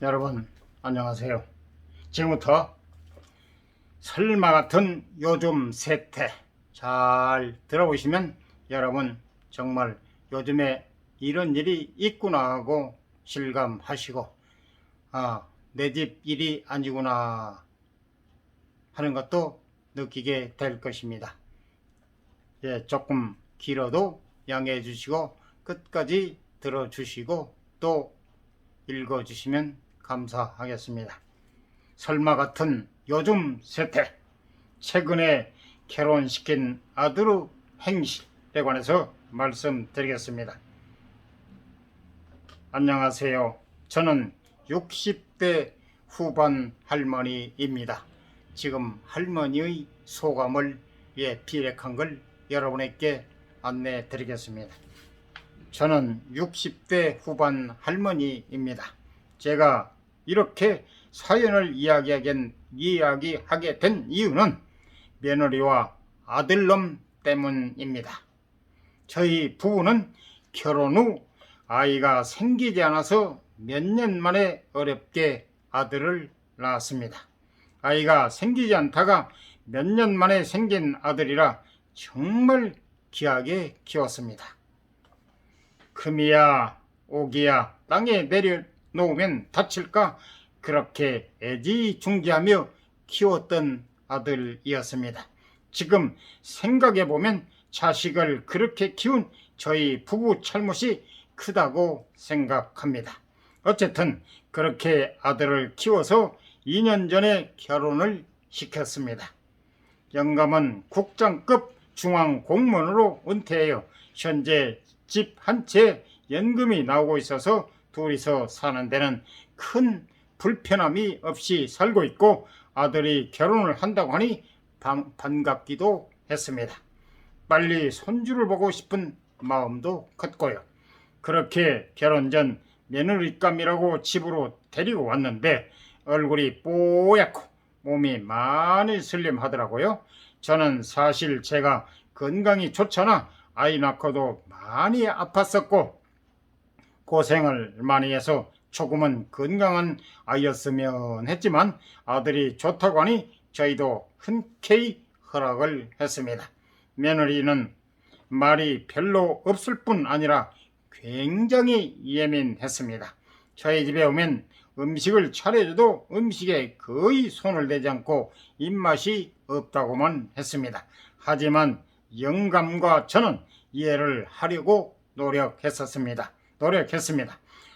여러분 안녕하세요. 지금부터 설마 같은 요즘 세태 잘 들어보시면 여러분 정말 요즘에 이런 일이 있구나 하고 실감하시고 내 집 일이 아니구나 하는 것도 느끼게 될 것입니다. 조금 길어도 양해해 주시고 끝까지 들어주시고 또 읽어주시면 감사하겠습니다. 설마 같은 요즘 세태, 최근에 결혼시킨 아들의 행실에 관해서 말씀드리겠습니다. 안녕하세요. 저는 60대 후반 할머니입니다. 지금 할머니의 소감을 비력한 걸 여러분에게 안내해 드리겠습니다. 저는 60대 후반 할머니입니다. 제가 이렇게 사연을 이야기하게 된 이유는 며느리와 아들놈 때문입니다. 저희 부부는 결혼 후 아이가 생기지 않아서 몇 년 만에 어렵게 아들을 낳았습니다. 아이가 생기지 않다가 몇 년 만에 생긴 아들이라 정말 귀하게 키웠습니다. 금이야 오기야 땅에 내려놓으면 다칠까 그렇게 애지중지하며 키웠던 아들이었습니다. 지금 생각해보면 자식을 그렇게 키운 저희 부부 잘못이 크다고 생각합니다. 어쨌든 그렇게 아들을 키워서 2년 전에 결혼을 시켰습니다. 영감은 국장급 중앙공무원으로 은퇴해요. 현재 집 한 채 연금이 나오고 있어서 둘이서 사는 데는 큰 불편함이 없이 살고 있고 아들이 결혼을 한다고 하니 반갑기도 했습니다. 빨리 손주를 보고 싶은 마음도 컸고요. 그렇게 결혼 전 며느리감이라고 집으로 데리고 왔는데 얼굴이 뽀얗고 몸이 많이 슬림하더라고요. 저는 사실 제가 건강이 좋잖아 아이 낳고도 많이 아팠었고 고생을 많이 해서 조금은 건강한 아이였으면 했지만 아들이 좋다고 하니 저희도 흔쾌히 허락을 했습니다. 며느리는 말이 별로 없을 뿐 아니라 굉장히 예민했습니다. 저희 집에 오면 음식을 차려줘도 음식에 거의 손을 대지 않고 입맛이 없다고만 했습니다. 하지만 영감과 저는 이해를 하려고 노력했습니다.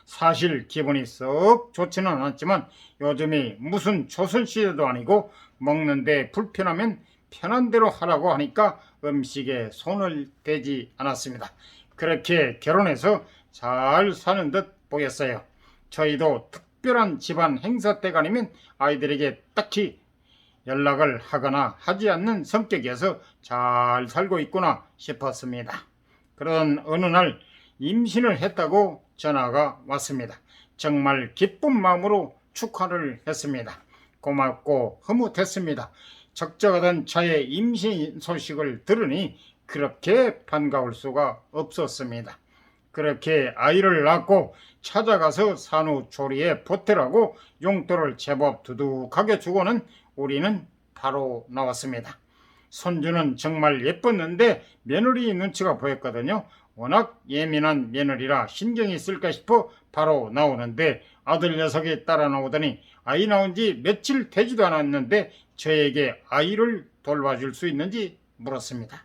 사실 기분이 썩 좋지는 않았지만 요즘이 무슨 조선시대도 아니고 먹는데 불편하면 편한 대로 하라고 하니까 음식에 손을 대지 않았습니다. 그렇게 결혼해서 잘 사는 듯 보였어요. 저희도 특별한 집안 행사 때가 아니면 아이들에게 딱히 연락을 하거나 하지 않는 성격이어서 잘 살고 있구나 싶었습니다. 그런 어느 날 임신을 했다고 전화가 왔습니다. 정말 기쁜 마음으로 축하를 했습니다. 고맙고 흐뭇했습니다. 적적하던 저의 임신 소식을 들으니 그렇게 반가울 수가 없었습니다. 그렇게 아이를 낳고 찾아가서 산후조리에 보태라고 용돈을 제법 두둑하게 주고는 우리는 바로 나왔습니다. 손주는 정말 예뻤는데 며느리 눈치가 보였거든요. 워낙 예민한 며느리라 신경이 쓸까 싶어 바로 나오는데 아들 녀석이 따라 나오더니 아이 나온 지 며칠 되지도 않았는데 저에게 아이를 돌봐줄 수 있는지 물었습니다.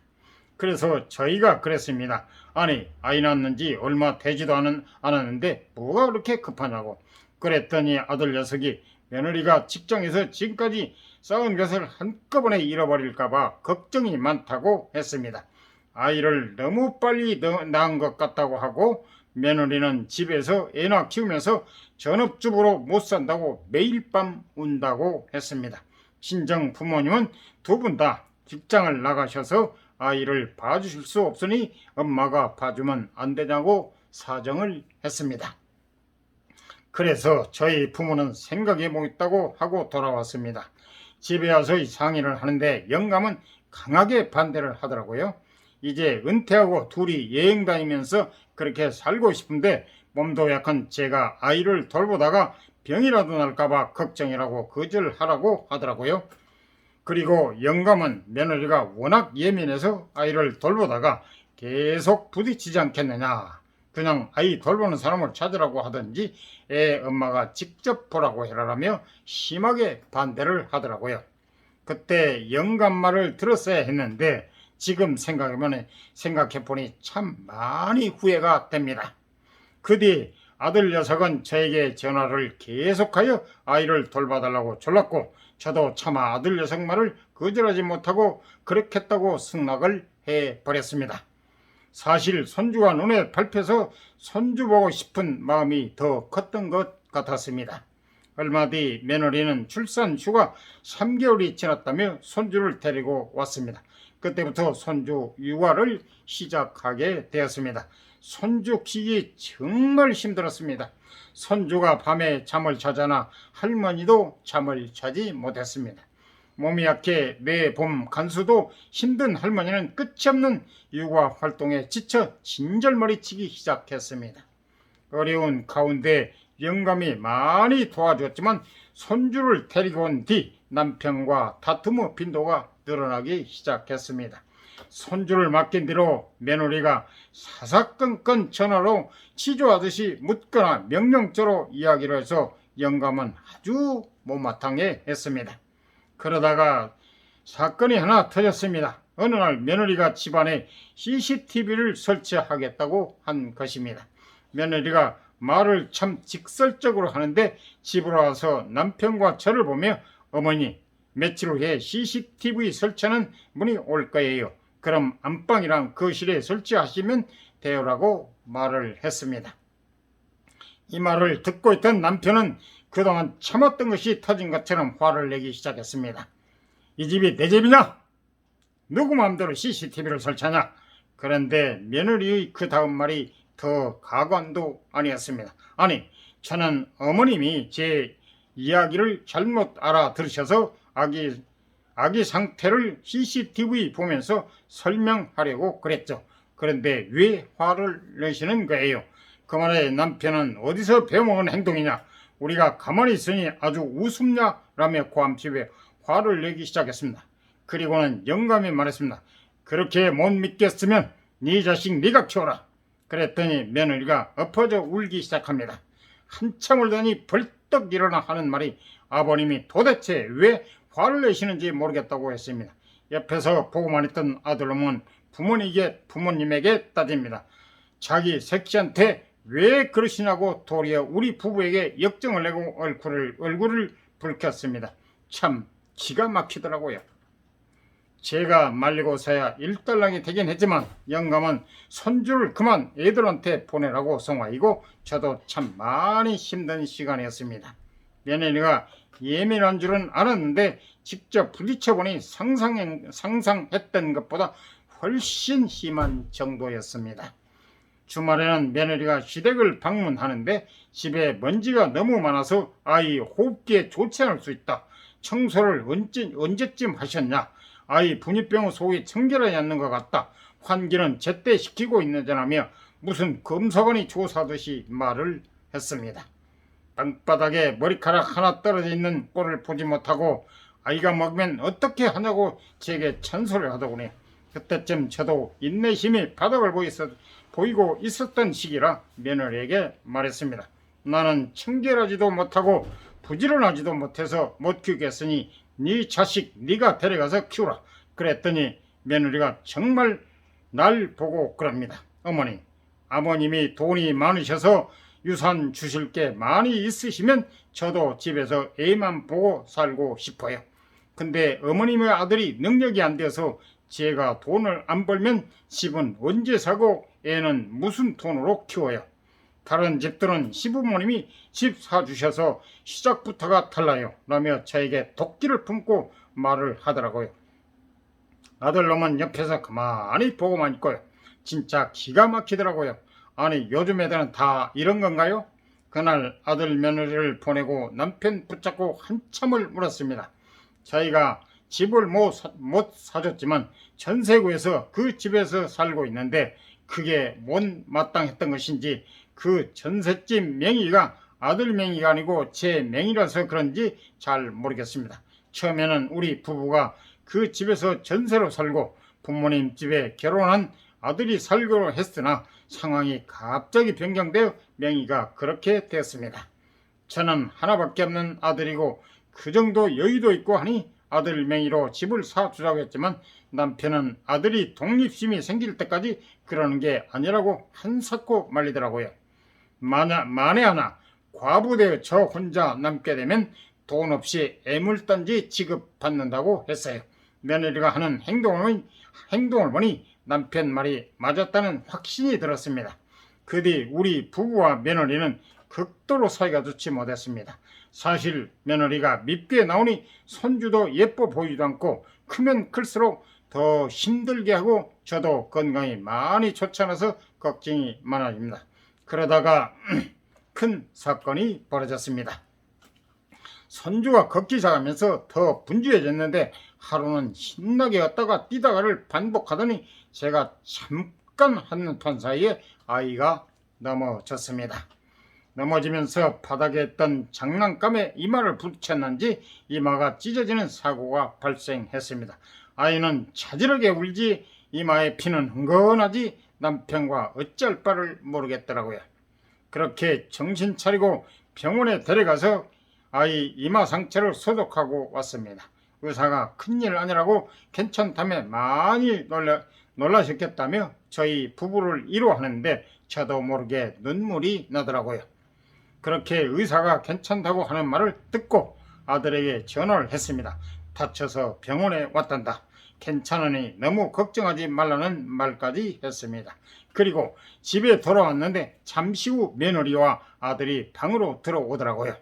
그래서 저희가 그랬습니다. 아니 아이 낳았는지 얼마 되지도 않았는데 뭐가 그렇게 급하냐고. 그랬더니 아들 녀석이 며느리가 직장에서 지금까지 쌓은 것을 한꺼번에 잃어버릴까봐 걱정이 많다고 했습니다. 아이를 너무 빨리 낳은 것 같다고 하고 며느리는 집에서 애나 키우면서 전업주부로 못 산다고 매일 밤 운다고 했습니다. 친정 부모님은 두 분 다 직장을 나가셔서 아이를 봐주실 수 없으니 엄마가 봐주면 안 되냐고 사정을 했습니다. 그래서 저희 부모는 생각해 보겠다고 하고 돌아왔습니다. 집에 와서 상의를 하는데 영감은 강하게 반대를 하더라고요. 이제 은퇴하고 둘이 여행 다니면서 그렇게 살고 싶은데 몸도 약한 제가 아이를 돌보다가 병이라도 날까봐 걱정이라고 거절하라고 하더라고요. 그리고 영감은 며느리가 워낙 예민해서 아이를 돌보다가 계속 부딪히지 않겠느냐, 그냥 아이 돌보는 사람을 찾으라고 하든지 애 엄마가 직접 보라고 해라라며 심하게 반대를 하더라고요. 그때 영감 말을 들었어야 했는데 지금 생각해보니 참 많이 후회가 됩니다. 그 뒤 아들 녀석은 저에게 전화를 계속하여 아이를 돌봐달라고 졸랐고, 저도 차마 아들 녀석 말을 거절하지 못하고 그렇겠다고 승낙을 해버렸습니다. 사실 손주가 눈에 밟혀서 손주 보고 싶은 마음이 더 컸던 것 같았습니다. 얼마 뒤 며느리는 출산 휴가 3개월이 지났다며 손주를 데리고 왔습니다. 그때부터 손주 육아를 시작하게 되었습니다. 손주 키기 정말 힘들었습니다. 손주가 밤에 잠을 자자나 할머니도 잠을 자지 못했습니다. 몸이 약해 매봄 간수도 힘든 할머니는 끝이 없는 육아 활동에 지쳐 진절머리치기 시작했습니다. 어려운 가운데 영감이 많이 도와주었지만 손주를 데리고 온 뒤 남편과 다툼의 빈도가 늘어나기 시작했습니다. 손주를 맡긴 뒤로 며느리가 사사건건 전화로 치조하듯이 묻거나 명령조로 이야기를 해서 영감은 아주 못마땅해 했습니다. 그러다가 사건이 하나 터졌습니다. 어느 날 며느리가 집안에 CCTV를 설치하겠다고 한 것입니다. 며느리가 말을 참 직설적으로 하는데 집으로 와서 남편과 저를 보며 어머니, 며칠 후에 CCTV 설치하는 분이 올 거예요. 그럼 안방이랑 거실에 설치하시면 돼요라고 말을 했습니다. 이 말을 듣고 있던 남편은 그동안 참았던 것이 터진 것처럼 화를 내기 시작했습니다. 이 집이 내 집이냐? 누구 마음대로 CCTV를 설치하냐? 그런데 며느리의 그 다음 말이 더 가관도 아니었습니다. 아니, 저는 어머님이 제 이야기를 잘못 알아들으셔서 아기 상태를 CCTV 보면서 설명하려고 그랬죠. 그런데 왜 화를 내시는 거예요? 그 말에 남편은 어디서 배워먹은 행동이냐? 우리가 가만히 있으니 아주 우습냐? 라며 고함집에 화를 내기 시작했습니다. 그리고는 영감이 말했습니다. 그렇게 못 믿겠으면 네 자식 네가 키워라. 그랬더니 며느리가 엎어져 울기 시작합니다. 한참 울더니 벌떡 일어나 하는 말이 아버님이 도대체 왜 화를 내시는지 모르겠다고 했습니다. 옆에서 보고만 있던 아들놈은 부모님에게 따집니다. 자기 새끼한테 왜 그러시냐고 도리어 우리 부부에게 역정을 내고 얼굴을 붉혔습니다. 참 기가 막히더라고요. 제가 말리고서야 일단락이 되긴 했지만 영감은 손주를 그만 애들한테 보내라고 성화이고 저도 참 많이 힘든 시간이었습니다. 며느리가 예민한 줄은 알았는데 직접 부딪혀보니 상상했던 것보다 훨씬 심한 정도였습니다. 주말에는 며느리가 시댁을 방문하는데 집에 먼지가 너무 많아서 아이 호흡기에 좋지 않을 수 있다. 청소를 언제쯤 하셨냐? 아이 분유병 속이 청결하지 않는 것 같다. 환기는 제때 시키고 있느냐며 무슨 검사관이 조사하듯이 말을 했습니다. 땅바닥에 머리카락 하나 떨어져 있는 꼴을 보지 못하고 아이가 먹으면 어떻게 하냐고 제게 찬소를 하더군요. 그때쯤 저도 인내심이 바닥을 보이고 있었던 시기라 며느리에게 말했습니다. 나는 청결하지도 못하고 부지런하지도 못해서 못 키우겠으니 네 자식 네가 데려가서 키우라. 그랬더니 며느리가 정말 날 보고 그럽니다. 어머니, 아버님이 돈이 많으셔서 유산 주실 게 많이 있으시면 저도 집에서 애만 보고 살고 싶어요. 근데 어머님의 아들이 능력이 안 돼서 제가 돈을 안 벌면 집은 언제 사고 애는 무슨 돈으로 키워요. 다른 집들은 시부모님이 집 사주셔서 시작부터가 달라요 라며 저에게 도끼를 품고 말을 하더라고요. 아들놈은 옆에서 가만히 보고만 있고요. 진짜 기가 막히더라고요. 아니, 요즘 애들은 다 이런 건가요? 그날 아들 며느리를 보내고 남편 붙잡고 한참을 물었습니다. 저희가 집을 못 사줬지만 전세구에서 그 집에서 살고 있는데 그게 못마땅했던 것인지 그 전셋집 명의가 아들 명의가 아니고 제 명의라서 그런지 잘 모르겠습니다. 처음에는 우리 부부가 그 집에서 전세로 살고 부모님 집에 결혼한 아들이 살기로 했으나 상황이 갑자기 변경되어 명의가 그렇게 되었습니다. 저는 하나밖에 없는 아들이고 그 정도 여유도 있고 하니 아들 명의로 집을 사주자고 했지만 남편은 아들이 독립심이 생길 때까지 그러는 게 아니라고 한사코 말리더라고요. 만에 하나 과부되어 저 혼자 남게 되면 돈 없이 애물단지 취급받는다고 했어요. 며느리가 하는 행동을 보니 남편 말이 맞았다는 확신이 들었습니다. 그 뒤 우리 부부와 며느리는 극도로 사이가 좋지 못했습니다. 사실 며느리가 밉게 나오니 손주도 예뻐 보이지도 않고 크면 클수록 더 힘들게 하고 저도 건강이 많이 좋지 않아서 걱정이 많아집니다. 그러다가 큰 사건이 벌어졌습니다. 손주가 걷기 시작하면서 더 분주해졌는데 하루는 신나게 걷다가 뛰다가를 반복하더니 제가 잠깐 한눈판 사이에 아이가 넘어졌습니다. 넘어지면서 바닥에 있던 장난감에 이마를 부딪혔는지 이마가 찢어지는 사고가 발생했습니다. 아이는 자지러게 울지 이마에 피는 흥건하지 남편과 어쩔 바를 모르겠더라고요. 그렇게 정신 차리고 병원에 데려가서 아이 이마 상처를 소독하고 왔습니다. 의사가 큰일 아니라고 괜찮다며 많이 놀라셨겠다며 저희 부부를 위로하는데 저도 모르게 눈물이 나더라고요. 그렇게 의사가 괜찮다고 하는 말을 듣고 아들에게 전화를 했습니다. 다쳐서 병원에 왔단다. 괜찮으니 너무 걱정하지 말라는 말까지 했습니다. 그리고 집에 돌아왔는데 잠시 후 며느리와 아들이 방으로 들어오더라고요.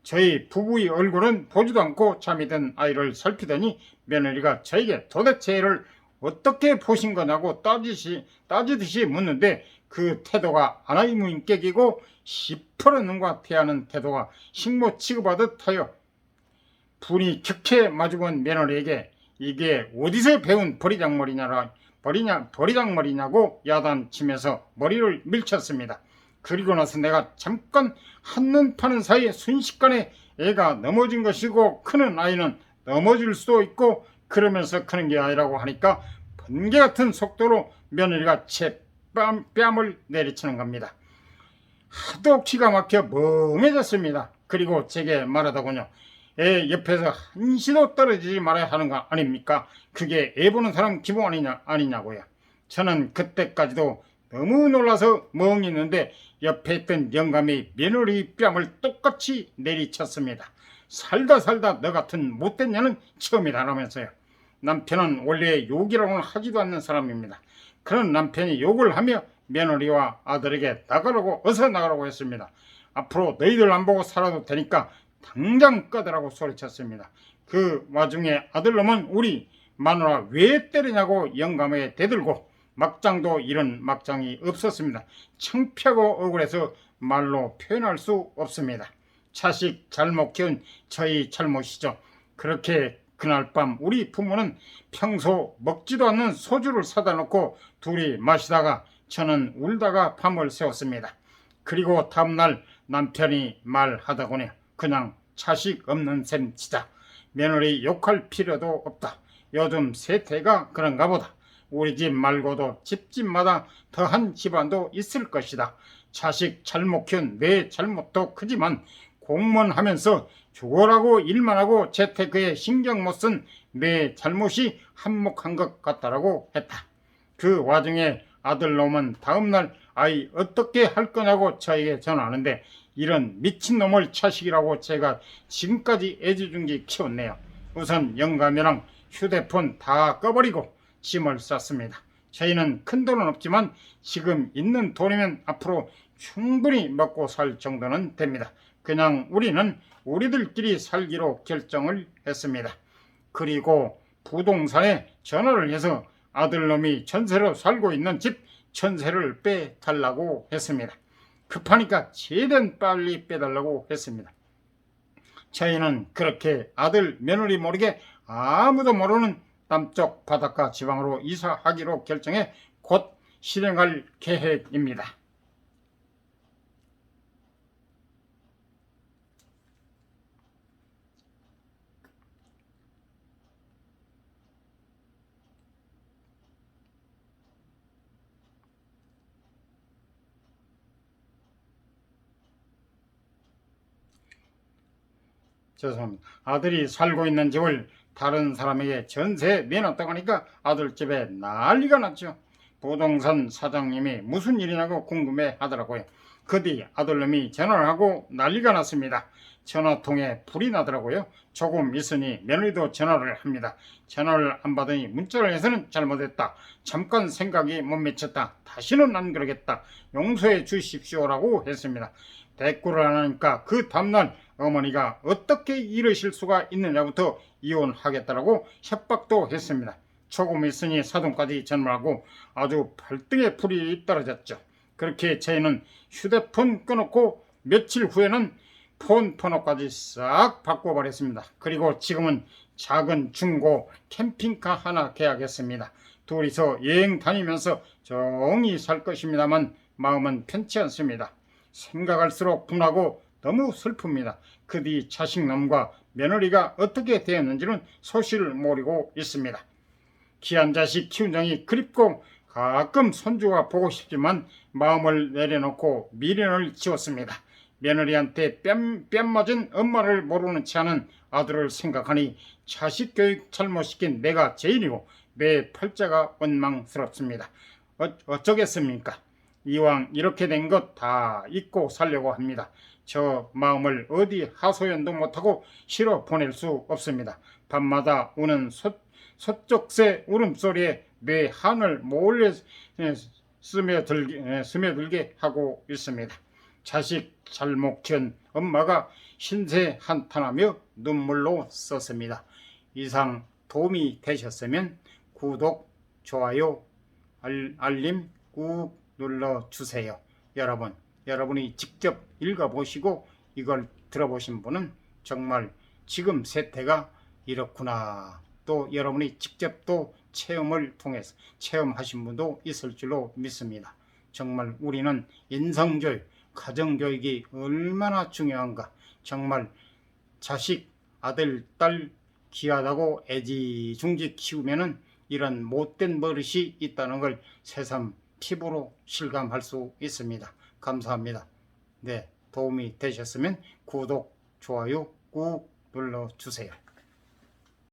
저희 부부의 얼굴은 보지도 않고 잠이 든 아이를 살피더니 며느리가 저에게 도대체 애를 어떻게 보신 거냐고 따지듯이 묻는데 그 태도가 아나무인격이고 시퍼런 눈과 대하는 태도가 식모 취급하듯 하여 분이 격해 마주본 며느리에게 이게 어디서 배운 버리장머리냐고 야단치면서 머리를 밀쳤습니다. 그리고 나서 내가 잠깐 한눈 파는 사이에 순식간에 애가 넘어진 것이고 크는 아이는 넘어질 수도 있고 그러면서 크는 게 아니라고 하니까 번개 같은 속도로 며느리가 제 뺨을 내리치는 겁니다. 하도 기가 막혀 멍해졌습니다. 그리고 제게 말하더군요. 애 옆에서 한시도 떨어지지 말아야 하는 거 아닙니까? 그게 애 보는 사람 기본 아니냐고요. 저는 그때까지도 너무 놀라서 멍 있는데 옆에 있던 영감이 며느리 뺨을 똑같이 내리쳤습니다. 살다 너 같은 못된 년은 처음이라면서요. 남편은 원래 욕이라고는 하지도 않는 사람입니다. 그런 남편이 욕을 하며 며느리와 아들에게 어서 나가라고 했습니다. 앞으로 너희들 안 보고 살아도 되니까 당장 꺼더라고 소리쳤습니다. 그 와중에 아들놈은 우리 마누라 왜 때리냐고 영감에게 대들고 막장도 이런 막장이 없었습니다. 창피하고 억울해서 말로 표현할 수 없습니다. 자식 잘못 키운 저희 잘못이죠. 그렇게 그날 밤 우리 부모는 평소 먹지도 않는 소주를 사다 놓고 둘이 마시다가 저는 울다가 밤을 새웠습니다. 그리고 다음날 남편이 말하더군요. 그냥 자식 없는 셈 치자. 며느리 욕할 필요도 없다. 요즘 세태가 그런가 보다. 우리 집 말고도 집집마다 더한 집안도 있을 것이다. 자식 잘못 키운 내 잘못도 크지만 공무원하면서 죽어라고 일만 하고 재테크에 신경 못 쓴 내 잘못이 한몫한 것 같다라고 했다. 그 와중에 아들놈은 다음날 아이 어떻게 할 거냐고 저에게 전화하는데 이런 미친놈을 자식이라고 제가 지금까지 애지중지 키웠네요. 우선 영감이랑 휴대폰 다 꺼버리고 짐을 쌌습니다. 저희는 큰 돈은 없지만 지금 있는 돈이면 앞으로 충분히 먹고 살 정도는 됩니다. 그냥 우리는 우리들끼리 살기로 결정을 했습니다. 그리고 부동산에 전화를 해서 아들놈이 전세로 살고 있는 집 전세를 빼달라고 했습니다. 급하니까 최대한 빨리 빼달라고 했습니다. 저희는 그렇게 아들 며느리 모르게 아무도 모르는 남쪽 바닷가 지방으로 이사하기로 결정해 곧 실행할 계획입니다. 죄송합니다. 아들이 살고 있는 집을 다른 사람에게 전세에 내놨다고 하니까 아들 집에 난리가 났죠. 부동산 사장님이 무슨 일이냐고 궁금해 하더라고요. 그 뒤 아들놈이 전화를 하고 난리가 났습니다. 전화통에 불이 나더라고요. 조금 있으니 며느리도 전화를 합니다. 전화를 안 받으니 문자를 해서는 잘못했다. 잠깐 생각이 못 미쳤다. 다시는 안 그러겠다. 용서해 주십시오라고 했습니다. 대꾸를 안 하니까 그 다음날 어머니가 어떻게 이러실 수가 있느냐부터 이혼하겠다라고 협박도 했습니다. 조금 있으니 사돈까지 전화하고 아주 발등에 불이 떨어졌죠. 그렇게 저희는 휴대폰 끊었고 며칠 후에는 폰 번호까지 싹 바꿔버렸습니다. 그리고 지금은 작은 중고 캠핑카 하나 계약했습니다. 둘이서 여행 다니면서 조용히 살 것입니다만 마음은 편치 않습니다. 생각할수록 분하고 너무 슬픕니다. 그 뒤 자식놈과 며느리가 어떻게 되었는지는 소식을 모르고 있습니다. 귀한 자식 키운 정이 그립고 가끔 손주가 보고 싶지만 마음을 내려놓고 미련을 지웠습니다. 며느리한테 뺨 맞은 엄마를 모르는 채 하는 아들을 생각하니 자식 교육 잘못시킨 내가 죄인이고 내 팔자가 원망스럽습니다. 어쩌겠습니까? 이왕 이렇게 된 것 다 잊고 살려고 합니다. 저 마음을 어디 하소연도 못하고 실어 보낼 수 없습니다. 밤마다 우는 서쪽새 울음소리에 내 한을 몰래 스며들게 하고 있습니다. 자식 잘못 키운 엄마가 신세 한탄하며 눈물로 썼습니다. 이상 도움이 되셨으면 구독, 좋아요, 알림 꾹 눌러주세요. 여러분이 직접 읽어보시고 이걸 들어보신 분은 정말 지금 세태가 이렇구나, 또 여러분이 직접 또 체험을 통해서 체험하신 분도 있을 줄로 믿습니다. 정말 우리는 인성교육, 가정교육이 얼마나 중요한가. 정말 자식, 아들, 딸 귀하다고 애지중지 키우면은 이런 못된 버릇이 있다는 걸 새삼 피부로 실감할 수 있습니다. 감사합니다. 네, 도움이 되셨으면 구독, 좋아요 꾹 눌러주세요.